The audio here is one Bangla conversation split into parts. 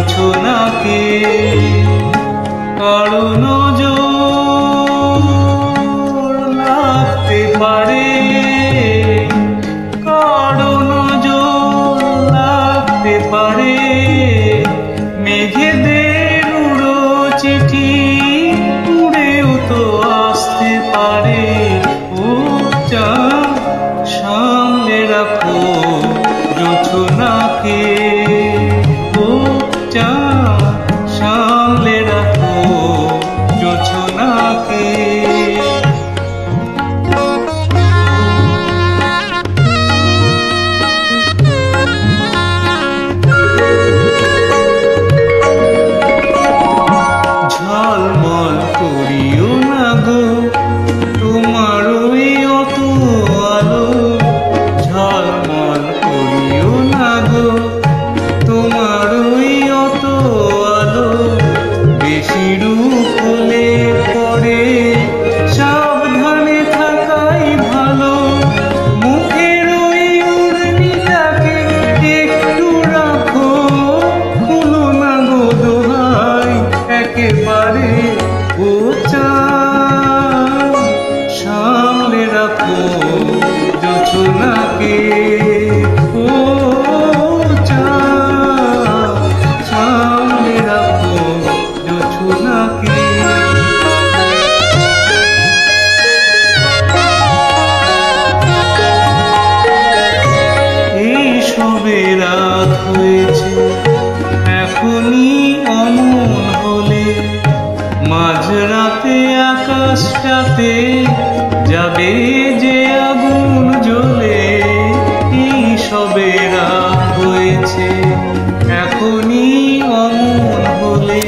জোছনাকে কারো নজর লাগতে পারে, কারো নজর লাগতে পারে। মেঘেদের উড়ো চিঠি উড়েও তো আসতে পারে। ও চাঁদ সামলে রাখো জোছনাকে, ও চাঁদ সামলে রাখো জোছনাকে। ঝলমল করিও না গো তোমার ওই অত আলো, ঝলমল করিও না গো তোমার ওই অত আলো। বেশি রূপ হলে পরে সাবধানে থাকাই ভালো। মুখের ওই উড়নিটাকে একটু রাখো, খুলো না গো দোহাই একেবারে। ও চাঁদ সামলে রাখো জোছনাকে, ও চাঁদ সামলে রাখো জোছনাকে। এই সবে রাত হয়েছে এখনই অমন হলে, মাঝরাতে আকাশটাতে যাবে যে আগুন জ্বলে। এই সবে রাত হয়েছে এখনই অমন হলে,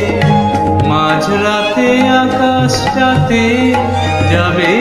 মাঝরাতে আকাশটাতে যাবে